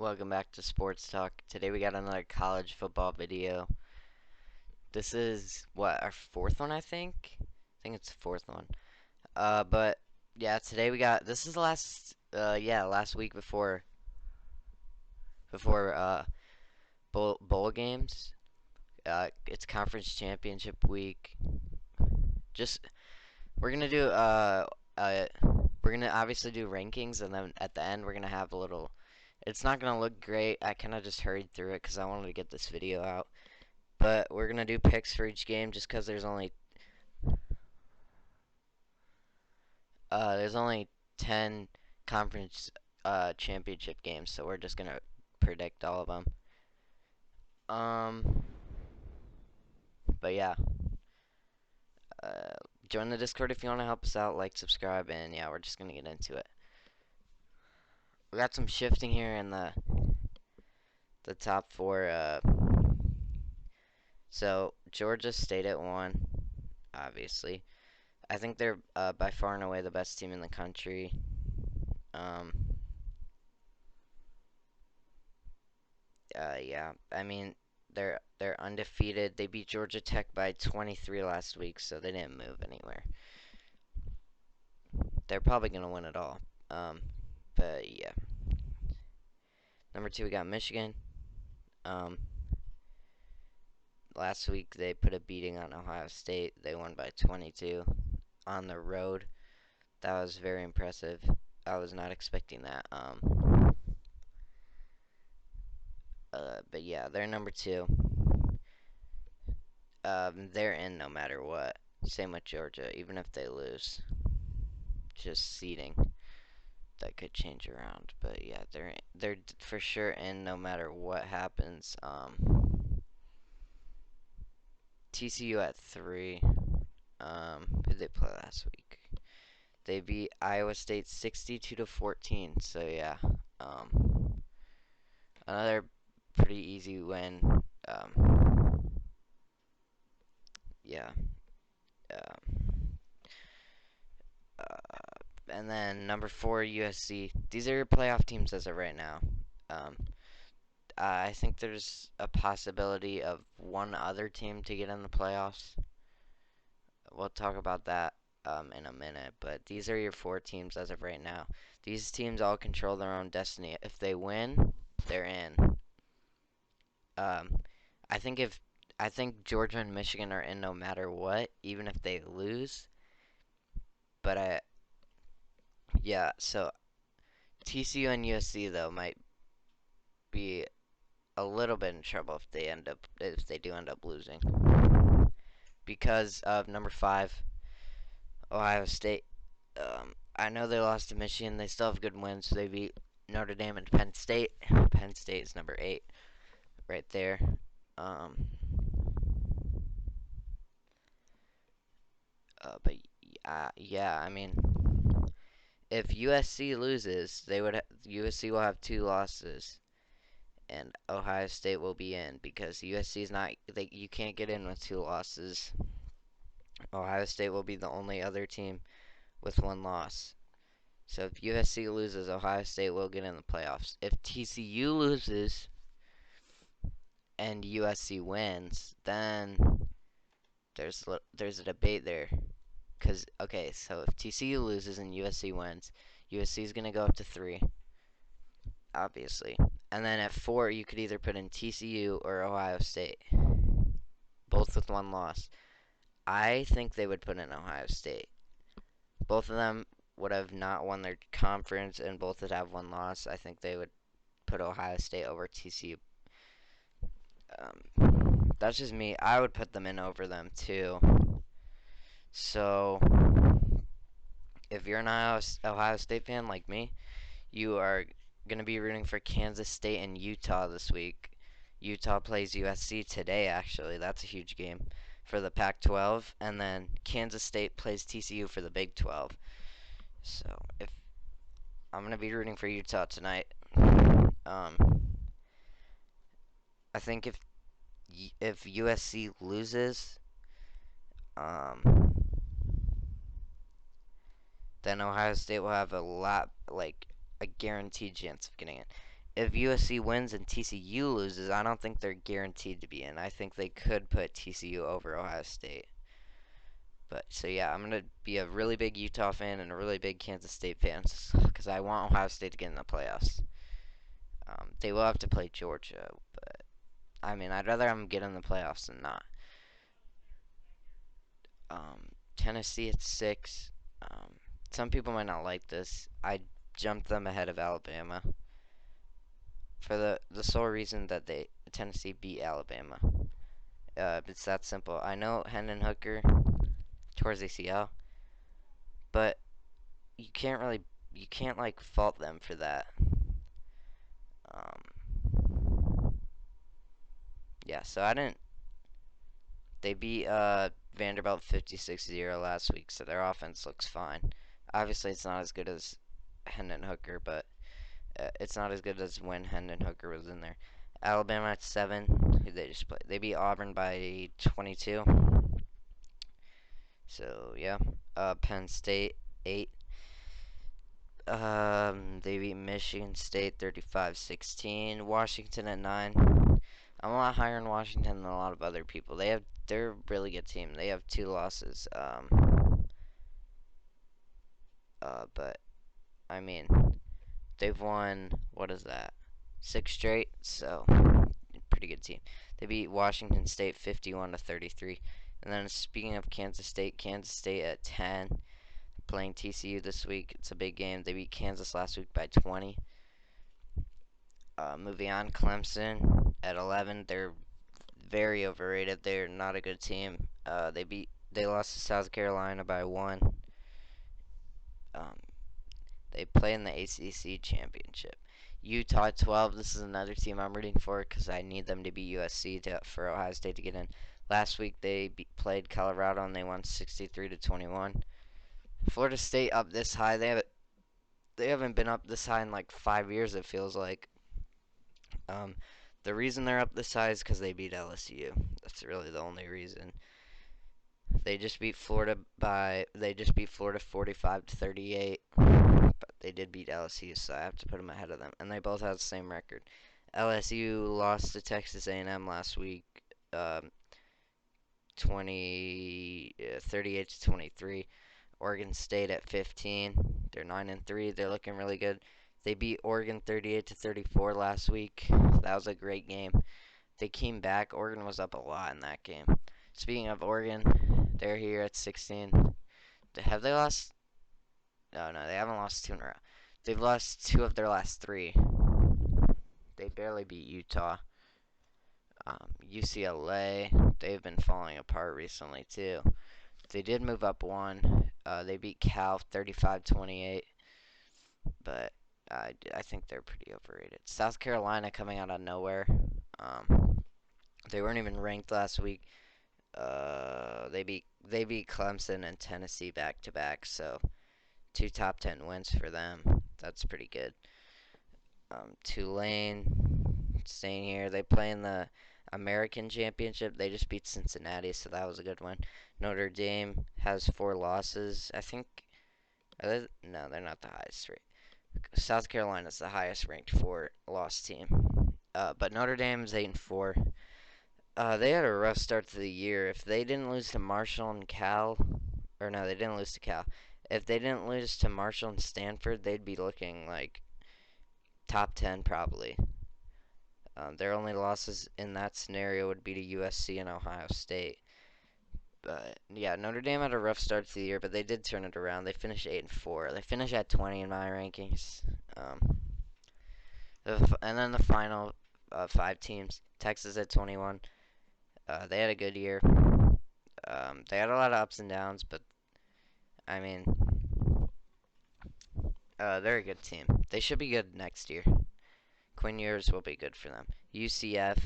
Welcome back to Sports Talk. Today we got another college football video. This is what, our fourth one, I think? I think it's the fourth one. But yeah, today we got this is the last week before bowl games. It's conference championship week. Just we're gonna do we're gonna obviously do rankings, and then at the end we're gonna have a little. It's not gonna look great. I kind of just hurried through it because I wanted to get this video out. But we're gonna do picks for each game just because there's only 10 conference championship games, so we're just gonna predict all of them. Um, but yeah, join the Discord if you want to help us out. Like, subscribe, and yeah, we're just gonna get into it. We got some shifting here in the top four. So Georgia stayed at 1, obviously. I think they're by far and away the best team in the country. Yeah, I mean they're undefeated. They beat Georgia Tech by 23 last week, so they didn't move anywhere. They're probably gonna win it all. But yeah. Number 2, we got Michigan. Um, Last week they put a beating on Ohio State. They won by 22 on the road. That was very impressive. I was not expecting that. But yeah, they're number 2. They're in no matter what. Same with Georgia, even if they lose. Just seeding that could change around, but yeah, they're for sure in no matter what happens. TCU at 3. Who did they play last week? They beat Iowa State 62-14. So yeah, another pretty easy win. Yeah. Um, and then number 4, USC. These are your playoff teams as of right now. Um, I think there's a possibility of one other team to get in the playoffs. We'll talk about that in a minute, but these are your 4 teams as of right now. These teams all control their own destiny. If they win, they're in. Um, I think Georgia and Michigan are in no matter what, even if they lose. But yeah, so TCU and USC though might be a little bit in trouble if they do end up losing because of number 5, Ohio State. I know they lost to Michigan. They still have good wins. So they beat Notre Dame and Penn State. Penn State is number 8 right there. But yeah, I mean, if USC loses, USC will have 2 losses, and Ohio State will be in because USC is not. You can't get in with 2 losses. Ohio State will be the only other team with 1 loss. So if USC loses, Ohio State will get in the playoffs. If TCU loses and USC wins, then there's a debate there. Cause okay, so if TCU loses and USC wins, USC is gonna go up to 3, obviously. And then at 4, you could either put in TCU or Ohio State, both with 1 loss. I think they would put in Ohio State. Both of them would have not won their conference, and both would have 1 loss. I think they would put Ohio State over TCU. That's just me. I would put them in over them too. So if you're an Ohio State fan like me, you are going to be rooting for Kansas State and Utah this week. Utah plays USC today, actually. That's a huge game for the Pac-12. And then Kansas State plays TCU for the Big 12. So if I'm going to be rooting for Utah tonight. I think if USC loses, then Ohio State will have a guaranteed chance of getting it. if USC wins and TCU loses, I don't think they're guaranteed to be in. I think they could put TCU over Ohio State. But so yeah, I'm gonna be a really big Utah fan and a really big Kansas State fan because I want Ohio State to get in the playoffs. They will have to play Georgia, but I mean, I'd rather them get in the playoffs than not. Tennessee at 6. Um, some people might not like this. I jumped them ahead of Alabama for the sole reason that Tennessee beat Alabama. It's that simple. I know Hendon Hooker tore his ACL, but you can't like fault them for that. Yeah, so I didn't. They beat Vanderbilt 56-0 last week, so their offense looks fine. Obviously, it's not as good as Hendon Hooker, but it's not as good as when Hendon Hooker was in there. Alabama at 7. Who they just played? They beat Auburn by 22. So yeah. Penn State 8. They beat Michigan State 35-16. Washington at 9. I'm a lot higher in Washington than a lot of other people. They're a really good team. They have 2 losses. But I mean, they've won, what is that? 6 straight. So pretty good team. They beat Washington State 51-33. And then speaking of Kansas State at 10, playing TCU this week. It's a big game. They beat Kansas last week by 20. Moving on, Clemson at 11. They're very overrated. They're not a good team. They lost to South Carolina by 1. Um, they play in the ACC championship. Utah at 12. This is another team I'm rooting for because I need them to beat USC for Ohio State to get in. Last week they played Colorado and they won 63-21. Florida State up this high. They haven't been up this high in like 5 years. It feels like. Um, the reason they're up this high is because they beat LSU. That's really the only reason. They just beat Florida 45-38, but they did beat LSU, so I have to put them ahead of them. And they both have the same record. LSU lost to Texas A&M last week, 38-23. Oregon State at 15. They're 9-3. They're looking really good. They beat Oregon 38-34 last week. That was a great game. They came back. Oregon was up a lot in that game. Speaking of Oregon, they're here at 16. Have they lost? No, they haven't lost 2 in a row. They've lost 2 of their last 3. They barely beat Utah. UCLA, they've been falling apart recently too. They did move up 1. They beat Cal 35-28, but I think they're pretty overrated. South Carolina coming out of nowhere. They weren't even ranked last week. They beat Clemson and Tennessee back to back, so 2 top 10 wins for them. That's pretty good. Tulane staying here. They play in the American Championship. They just beat Cincinnati, so that was a good one. Notre Dame has 4 losses. I think. No, they're not the highest rate. South Carolina's the highest ranked 4-loss team. But Notre Dame's 8-4. They had a rough start to the year. If they didn't lose to Marshall and Cal, or no, they didn't lose to Cal. If they didn't lose to Marshall and Stanford, they'd be looking like top 10 probably. Their only losses in that scenario would be to USC and Ohio State. But yeah, Notre Dame had a rough start to the year, but they did turn it around. They finished 8-4. They finished at 20 in my rankings. And then the final 5 teams: Texas at 21. They had a good year. They had a lot of ups and downs, but I mean, they're a good team. They should be good next year. Quinn Ewers will be good for them. UCF,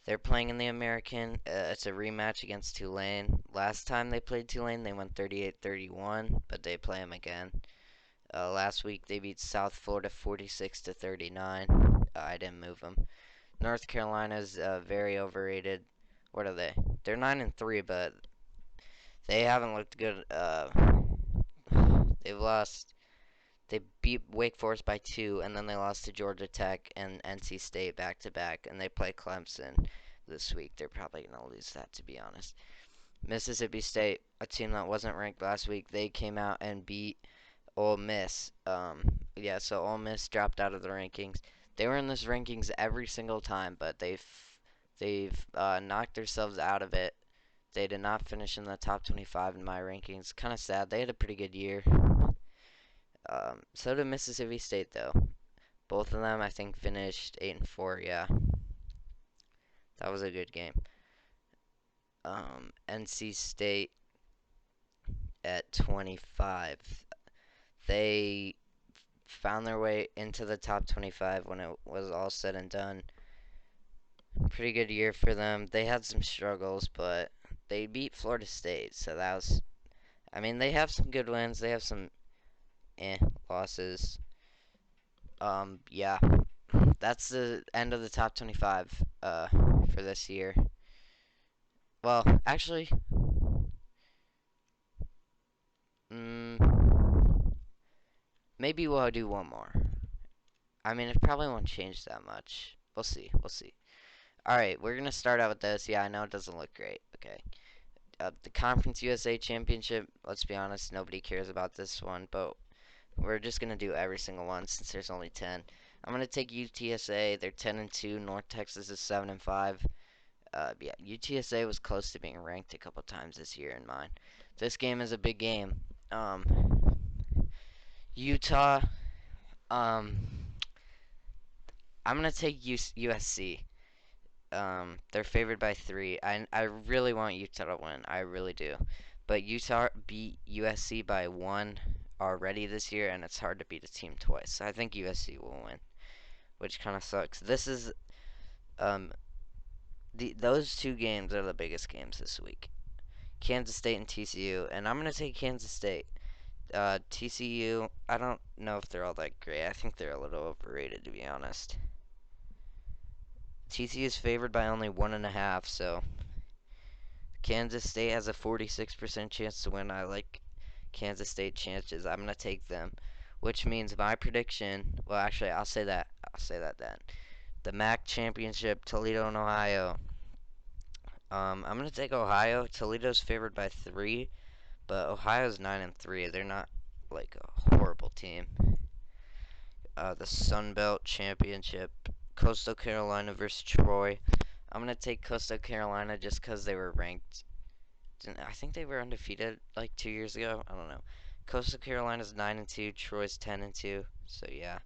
they're playing in the American. It's a rematch against Tulane. Last time they played Tulane, they won 38-31, but they play them again. Last week they beat South Florida 46-39. I didn't move them. North Carolina's very overrated. What are they? They're 9-3, but they haven't looked good. They've lost They beat Wake Forest by 2, and then they lost to Georgia Tech and NC State back to back, and they play Clemson this week. They're probably gonna lose that, to be honest. Mississippi State, a team that wasn't ranked last week, they came out and beat Ole Miss. Yeah, so Ole Miss dropped out of the rankings. They were in this rankings every single time, but they've knocked themselves out of it. They did not finish in the top 25 in my rankings. Kind of sad. They had a pretty good year. So did Mississippi State though. Both of them, I think, finished 8-4. Yeah, that was a good game. NC State at 25. They found their way into the top 25 when it was all said and done. Pretty good year for them. They had some struggles, but they beat Florida State, so that was. I mean, they have some good wins. They have some losses. Yeah, that's the end of the top 25 for this year. Well, actually, mm, maybe we'll do one more. I mean, it probably won't change that much. We'll see. We'll see. All right, we're gonna start out with this. Yeah, I know it doesn't look great. Okay. The Conference USA Championship. Let's be honest, nobody cares about this one, but we're just gonna do every single one since there's only 10. I'm gonna take UTSA. They're 10-2. North Texas is 7-5. Yeah, UTSA was close to being ranked a couple times this year in mine. This game is a big game. Utah. Um, I'm gonna take USC. They're favored by 3. I really want Utah to win. I really do. But Utah beat USC by 1 already this year, and it's hard to beat a team twice. So I think USC will win, which kind of sucks. This is um those two games are the biggest games this week. Kansas State and TCU, and I'm gonna take Kansas State. TCU, I don't know if they're all that great. I think they're a little overrated, to be honest. TCU is favored by only 1.5, so Kansas State has a 46% chance to win. I like Kansas State chances. I'm gonna take them, which means my prediction. Well, actually, I'll say that. I'll say that then. The MAC championship, Toledo and Ohio. I'm gonna take Ohio. Toledo's favored by 3, but Ohio's 9-3. They're not like a horrible team. The Sun Belt championship, Coastal Carolina versus Troy. I'm gonna take Coastal Carolina just because they were ranked. I think they were undefeated like 2 years ago. I don't know. Coastal Carolina's 9-2. Troy's 10-2. So yeah.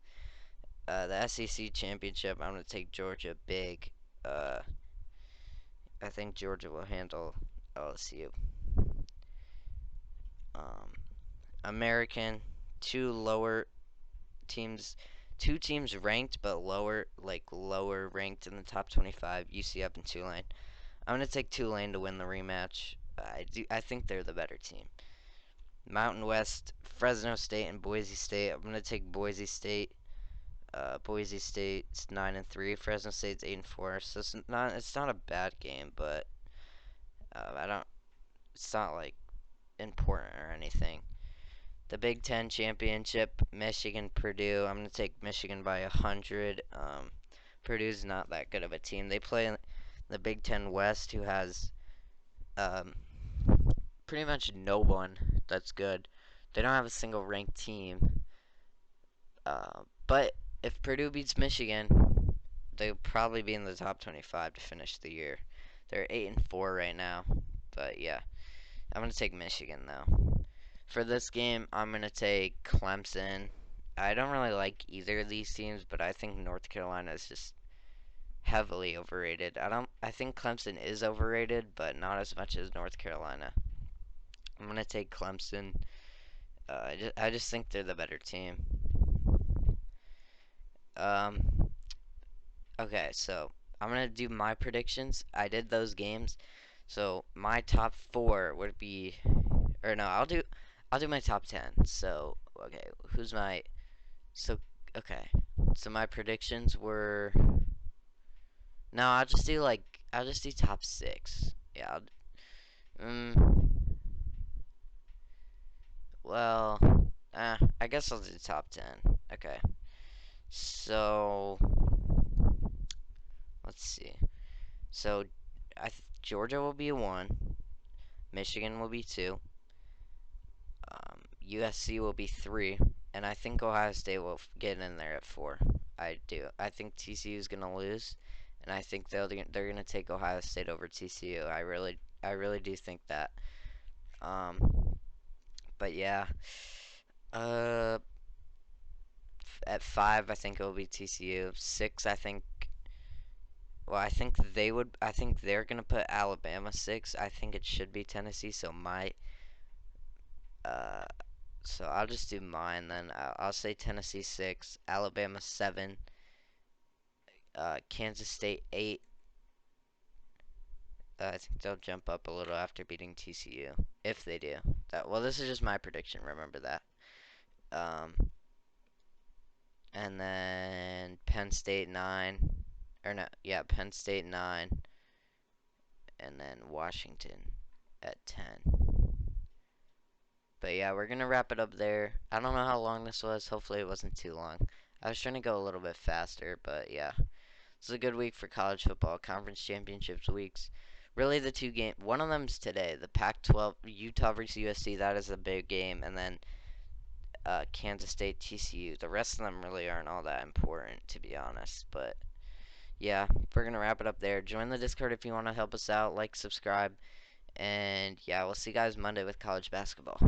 The SEC championship. I'm gonna take Georgia big. I think Georgia will handle LSU. Um, American, two lower teams, two teams ranked but lower ranked in the top 25. UCF and Tulane. I'm gonna take Tulane to win the rematch. I think they're the better team. Mountain West, Fresno State and Boise State. I'm gonna take Boise State. Boise State's 9-3. Fresno State's 8-4. So it's not a bad game, but I don't. It's not like important or anything. The Big Ten championship, Michigan, Purdue. I'm gonna take Michigan by 100. Purdue's not that good of a team. They play the Big Ten West, who has um, pretty much no one that's good. They don't have a single ranked team. But if Purdue beats Michigan, they'll probably be in the top 25 to finish the year. They're 8-4 right now. But yeah, I'm gonna take Michigan though. For this game, I'm gonna take Clemson. I don't really like either of these teams, but I think North Carolina is just heavily overrated. I think Clemson is overrated, but not as much as North Carolina. I'm gonna take Clemson. I just think they're the better team. Um, okay, so I'm gonna do my predictions. I did those games, so my top 4 would be, or no, I'll do my top 10. So okay, who's my so okay, so my predictions were no, I'll just do top 6. Yeah, well, I guess I'll do top 10. Okay. So, let's see. So, Georgia will be a 1. Michigan will be 2. USC will be 3. And I think Ohio State will get in there at 4. I do. I think TCU is going to lose. And I think they're going to take Ohio State over TCU. I really do think that. Um, but yeah. Uh, at 5, I think it will be TCU. 6, I think. Well, I think they would. I think they're gonna put Alabama 6. I think it should be Tennessee. Uh, so I'll just do mine then. I'll say Tennessee 6, Alabama 7, Kansas State 8. I think they'll jump up a little after beating TCU if they do. Well, this is just my prediction. Remember that. Um, and then Penn State 9, or no, yeah, Penn State 9, and then Washington at 10. But yeah, we're gonna wrap it up there. I don't know how long this was. Hopefully it wasn't too long. I was trying to go a little bit faster, but yeah. This is a good week for college football. Conference championships weeks. Really the two game. One of them's today. The Pac-12 Utah versus USC. That is a big game, and then Kansas State TCU. The rest of them really aren't all that important, to be honest. But yeah, we're gonna wrap it up there. Join the Discord if you want to help us out. Like, subscribe, and yeah, we'll see you guys Monday with college basketball.